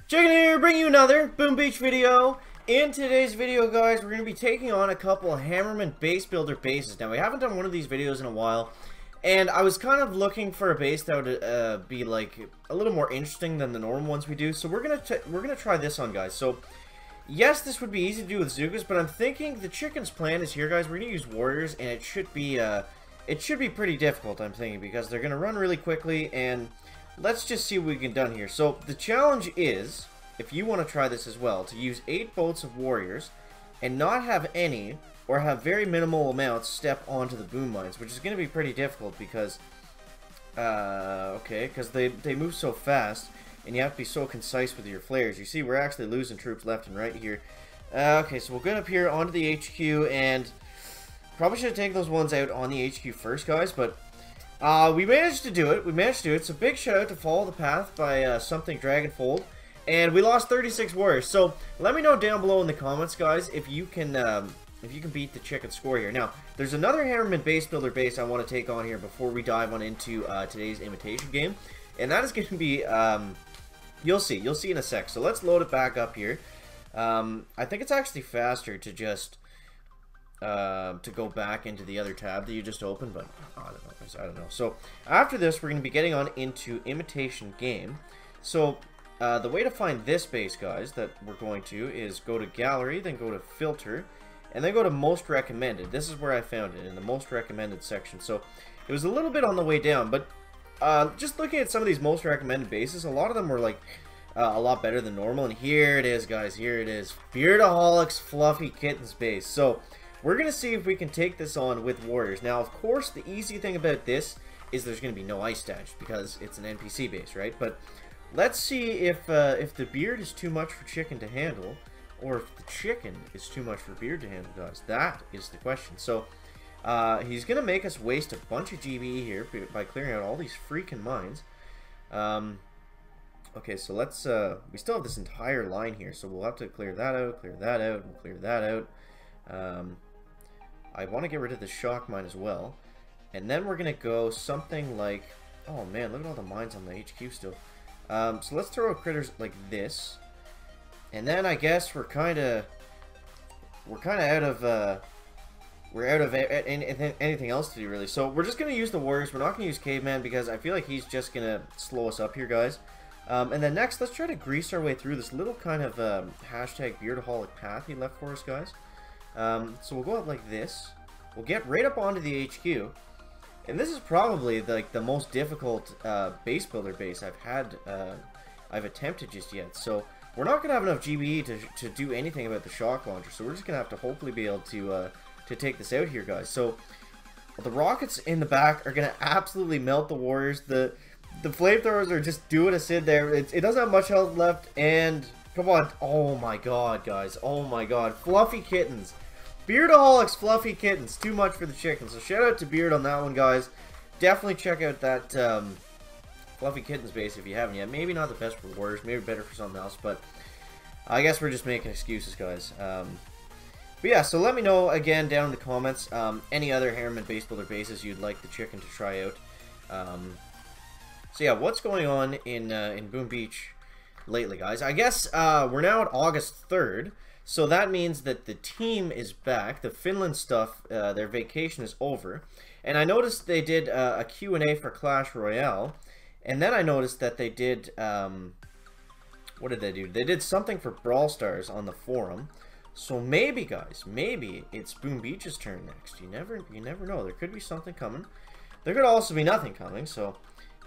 Chicken here, bringing you another Boom Beach video. In today's video, guys, we're going to be taking on a couple of Hammerman base builder bases. Now, we haven't done one of these videos in a while, and I was kind of looking for a base that would be like a little more interesting than the normal ones we do. So we're gonna try this on, guys. So yes, this would be easy to do with Zookas, but I'm thinking the chicken's plan is here, guys. We're gonna use warriors, and it should be pretty difficult, I'm thinking, because they're gonna run really quickly. And let's just see what we can done here. So the challenge is, if you want to try this as well, to use 8 boats of warriors and not have any or have very minimal amounts step onto the boom mines, which is going to be pretty difficult because because they move so fast and you have to be so concise with your flares. You see, we're actually losing troops left and right here. Okay, so we'll get up here onto the HQ, and probably should have taken those ones out on the HQ first, guys, but we managed to do it. So big shout out to Follow the Path by Something Dragonfold. And we lost 36 warriors. So let me know down below in the comments, guys, if you can beat the chicken score here. Now, there's another Hammerman base builder base I want to take on here before we dive on into today's imitation game, and that is going to be you'll see in a sec. So let's load it back up here. I think it's actually faster to just to go back into the other tab that you just opened, but I don't know, guys. I don't know. So after this, we're going to be getting on into imitation game. So the way to find this base, guys, that we're going to is go to Gallery, then go to Filter, and then go to Most Recommended. This is where I found it, in the Most Recommended section. So it was a little bit on the way down, but just looking at some of these Most Recommended bases, a lot of them were like a lot better than normal. And here it is, guys. Here it is. Beardaholic's Fluffy Kittens base. So we're going to see if we can take this on with warriors. Now, of course, the easy thing about this is there's going to be no ice dash because it's an NPC base, right? But let's see if the beard is too much for chicken to handle, or if the chicken is too much for beard to handle, guys. That is the question. So he's going to make us waste a bunch of GBE here by clearing out all these freaking mines. Okay, so let's... we still have this entire line here, so we'll have to clear that out, and clear that out. I want to get rid of the shock mine as well. And then we're going to go something like... Oh, man, look at all the mines on the HQ still. So let's throw out critters like this, and then I guess we're kind of out of anything else to do, really. So we're just gonna use the warriors. We're not gonna use caveman because I feel like he's just gonna slow us up here, guys. And then next, let's try to grease our way through this little kind of hashtag Beardaholic path he left for us, guys. So we'll go out like this. We'll get right up onto the HQ. And this is probably like the most difficult base builder base I've attempted just yet. So we're not gonna have enough GBE to do anything about the shock launcher. So we're just gonna have to hopefully be able to take this out here, guys. So the rockets in the back are gonna absolutely melt the warriors. The flamethrowers are just doing us in there. It doesn't have much health left. And come on, oh my god, guys, oh my god, Fluffy Kittens. Beardaholic's Fluffy Kittens. Too much for the chicken. So shout out to Beard on that one, guys. Definitely check out that Fluffy Kittens base if you haven't yet. Maybe not the best for warriors. Maybe better for something else. But I guess we're just making excuses, guys. But yeah, so let me know again down in the comments any other Hammerman base builder bases you'd like the chicken to try out. So yeah, what's going on in Boom Beach lately, guys? I guess we're now at August 3rd. So that means that the team is back. The Finland stuff, their vacation is over. And I noticed they did a Q&A for Clash Royale. And then I noticed that they did, what did they do? They did something for Brawl Stars on the forum. So maybe, guys, maybe it's Boom Beach's turn next. You never know. There could be something coming. There could also be nothing coming. So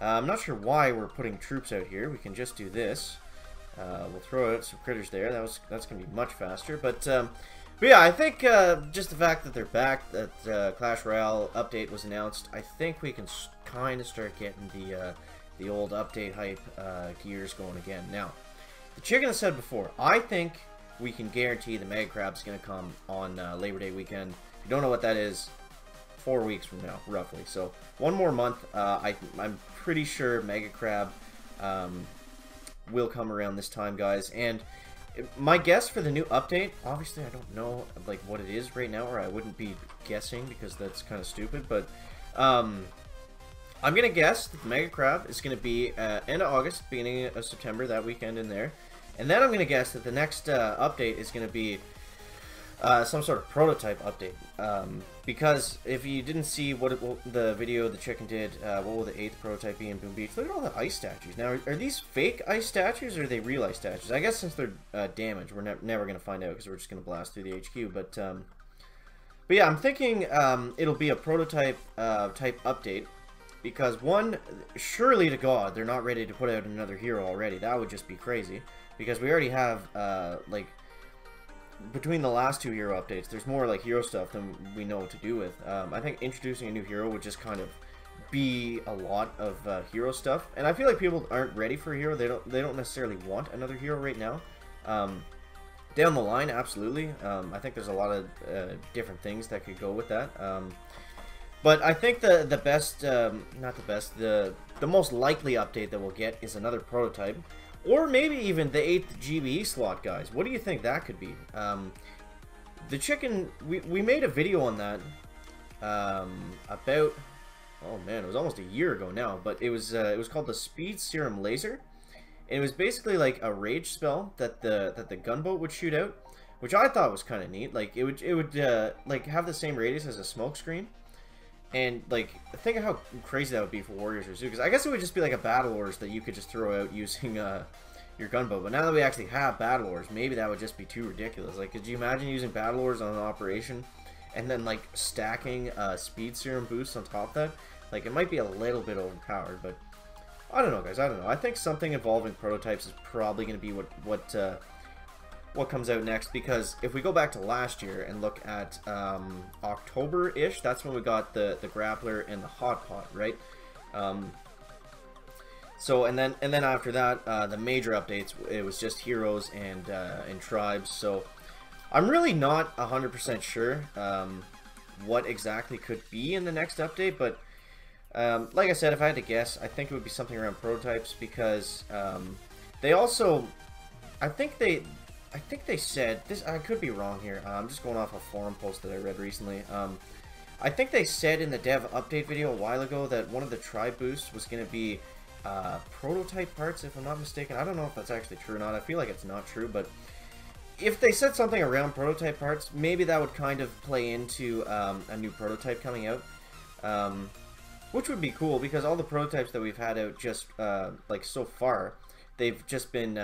I'm not sure why we're putting troops out here. We can just do this. We'll throw out some critters there. That's going to be much faster. But yeah, I think just the fact that they're back, that Clash Royale update was announced, I think we can kind of start getting the old update hype gears going again. Now, the chicken has said before, I think we can guarantee the Mega Crab is going to come on Labor Day weekend. If you don't know what that is, 4 weeks from now, roughly. So one more month. I'm pretty sure Mega Crab will come around this time, guys. And my guess for the new update, obviously I don't know like what it is right now, or I wouldn't be guessing because that's kind of stupid, but I'm going to guess that the Mega Crab is going to be end of August, beginning of September, that weekend in there. And then I'm going to guess that the next update is going to be some sort of prototype update. Because if you didn't see the video the chicken did, what will the 8th prototype be in Boom Beach? Look at all the ice statues. Now, are these fake ice statues or are they real ice statues? I guess since they're damaged, we're never going to find out because we're just going to blast through the HQ. But yeah, I'm thinking it'll be a prototype type update. Because one, surely to God, they're not ready to put out another hero already. That would just be crazy. Because we already have, like, between the last 2 hero updates, there's more, like, hero stuff than we know what to do with. I think introducing a new hero would just kind of be a lot of hero stuff. And I feel like people aren't ready for a hero. They don't necessarily want another hero right now. Down the line, absolutely. I think there's a lot of different things that could go with that. But I think the best, not the best, the most likely update that we'll get is another prototype. Or maybe even the 8th GBE slot, guys. What do you think that could be? The chicken, we made a video on that about, oh man, it was almost a year ago now. But it was called the Speed Serum Laser. And it was basically like a rage spell that the gunboat would shoot out. Which I thought was kind of neat. Like, it would like have the same radius as a smoke screen. And, like, think of how crazy that would be for Warriors or Zoo. Because I guess it would just be like a Battle Ores that you could just throw out using your gunboat. But now that we actually have Battle Ores, maybe that would just be too ridiculous. Like, could you imagine using Battle Ores on an operation and then, like, stacking Speed Serum boosts on top of that? Like, it might be a little bit overpowered, but I don't know, guys. I don't know. I think something involving prototypes is probably going to be what comes out next, because if we go back to last year and look at October-ish, that's when we got the grappler and the hot pot, right? So and then after that, the major updates, it was just heroes and tribes. So I'm really not 100% sure what exactly could be in the next update, but like I said, if I had to guess, I think it would be something around prototypes, because they also, I think they said this. I could be wrong here. I'm just going off a forum post that I read recently. I think they said in the dev update video a while ago that one of the tribe boosts was going to be prototype parts, if I'm not mistaken. I don't know if that's actually true or not. I feel like it's not true, but if they said something around prototype parts, maybe that would kind of play into a new prototype coming out, which would be cool, because all the prototypes that we've had out just like so far, they've just been,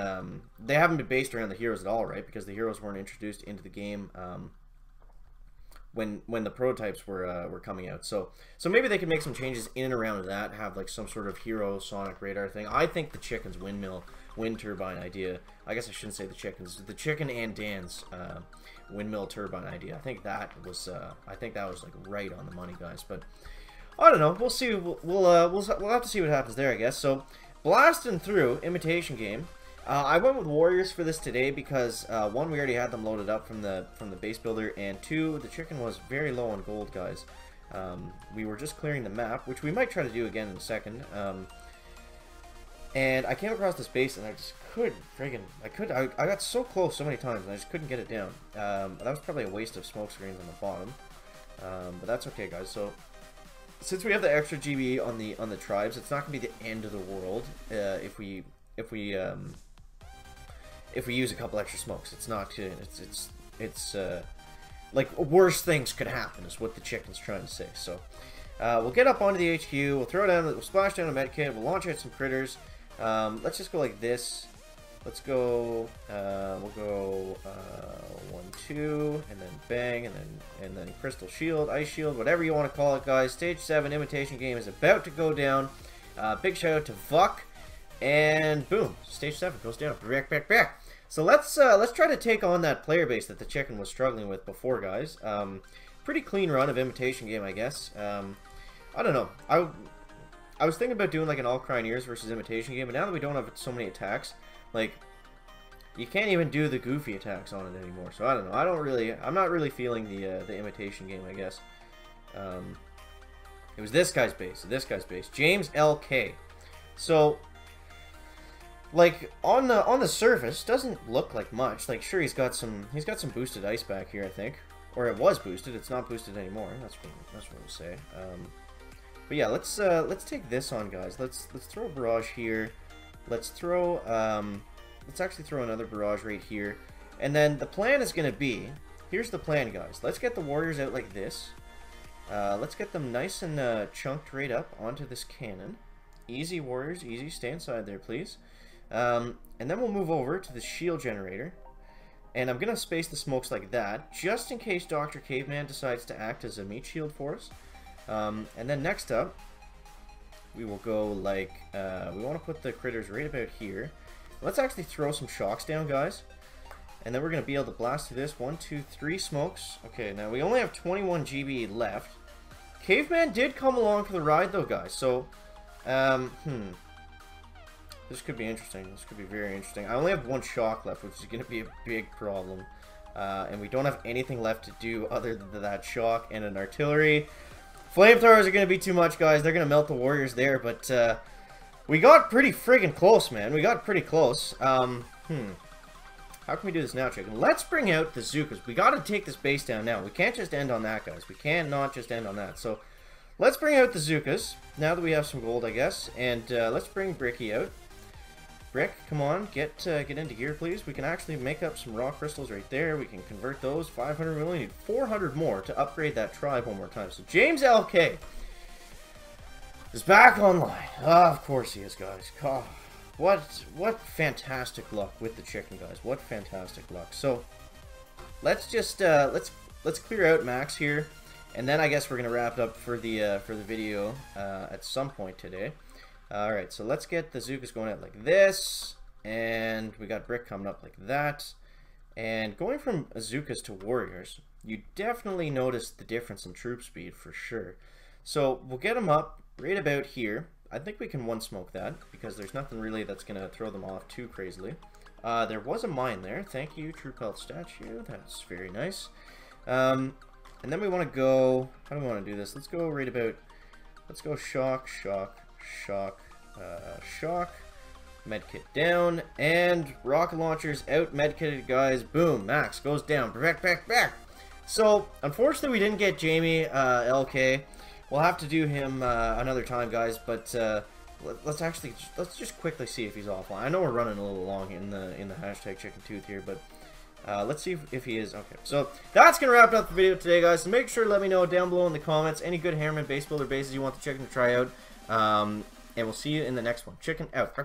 they haven't been based around the heroes at all, right? Because the heroes weren't introduced into the game when the prototypes were coming out. So maybe they could make some changes in and around that, have like some sort of hero sonic radar thing. I think the chicken's wind turbine idea, I guess I shouldn't say the chickens, the chicken and Dan's windmill turbine idea. I think that was like right on the money, guys. But I don't know. We'll see. We'll have to see what happens there, I guess. So, blasting through Imitation Game. I went with Warriors for this today because one, we already had them loaded up from the base builder, and two, the chicken was very low on gold, guys. We were just clearing the map, which we might try to do again in a second. And I came across this base, and I just couldn't I got so close so many times, and I just couldn't get it down. That was probably a waste of smoke screens on the bottom, but that's okay, guys. So, since we have the extra GB on the tribes, it's not gonna be the end of the world if we use a couple extra smokes. It's not. It's like worse things could happen, is what the chicken's trying to say. So we'll get up onto the HQ. We'll throw down. We'll splash down a medkit. We'll launch out some critters. Let's just go like this. Let's go. We'll go 1, 2, and then bang, and then crystal shield, ice shield, whatever you want to call it, guys. Stage 7 Imitation Game is about to go down. Big shout out to Vuck, and boom, stage 7 goes down. Back. So let's try to take on that player base that the chicken was struggling with before, guys. Pretty clean run of Imitation Game, I guess. I don't know. I was thinking about doing like an All Crying Ears versus Imitation Game, but now that we don't have so many attacks, like, you can't even do the goofy attacks on it anymore. So I don't know. I'm not really feeling the Imitation Game, I guess. It was this guy's base. James LK. So, like, on the surface, doesn't look like much. Like, sure, he's got some boosted ice back here, I think, or it was boosted. It's not boosted anymore. That's what we'll say. But yeah, let's take this on, guys. Let's throw a barrage here. Let's throw let's actually throw another barrage right here. And then the plan is going to be, here's the plan, guys. Let's get the warriors out like this. Let's get them nice and chunked right up onto this cannon. Easy, warriors, easy. Stay inside there, please. And then we'll move over to the shield generator. And I'm going to space the smokes like that, just in case Dr. Caveman decides to act as a meat shield for us. And then next up, we will go like, we want to put the critters right about here. Let's actually throw some shocks down, guys. And then we're going to be able to blast through this. 1, 2, 3 smokes. Okay, now we only have 21 GB left. Caveman did come along for the ride, though, guys. So, this could be interesting. This could be very interesting. I only have 1 shock left, which is going to be a big problem. And we don't have anything left to do other than that shock and an artillery. Flamethrowers are going to be too much, guys. They're going to melt the warriors there. But we got pretty friggin' close, man. We got pretty close. How can we do this now, chicken? Let's bring out the Zookas. We got to take this base down now. We can't just end on that, guys. We cannot just end on that. So, let's bring out the Zookas, now that we have some gold, I guess. And let's bring Bricky out. Brick, come on. Get into gear, please. We can actually make up some raw crystals right there. We can convert those. 500. We only need 400 more to upgrade that tribe one more time. So, James LK is back online. Of course he is, guys. Oh. What fantastic luck with the chicken, guys. What fantastic luck. So let's just let's clear out Max here, and then I guess we're gonna wrap it up for the video at some point today. All right, so let's get the Zookas going out like this, and we got Brick coming up like that. And going from Zookas to warriors, you definitely notice the difference in troop speed for sure. So we'll get them up right about here. I think we can one-smoke that, because there's nothing really that's going to throw them off too crazily. There was a mine there. Thank you, True Pelt Statue. That's very nice. And then we want to go... How do we want to do this? Let's go right about... Let's go shock, shock, shock, shock. Medkit down. And rocket launchers out, medkitted, guys. Boom. Max goes down. Back. So, unfortunately, we didn't get Jamie LK. We'll have to do him another time, guys, but let's just quickly see if he's offline. I know we're running a little long in the hashtag chicken tooth here, but let's see if he is. Okay, so that's gonna wrap up the video today, guys. So make sure to let me know down below in the comments any good Hammerman base builder bases you want the chicken to try out, and we'll see you in the next one. Chicken out.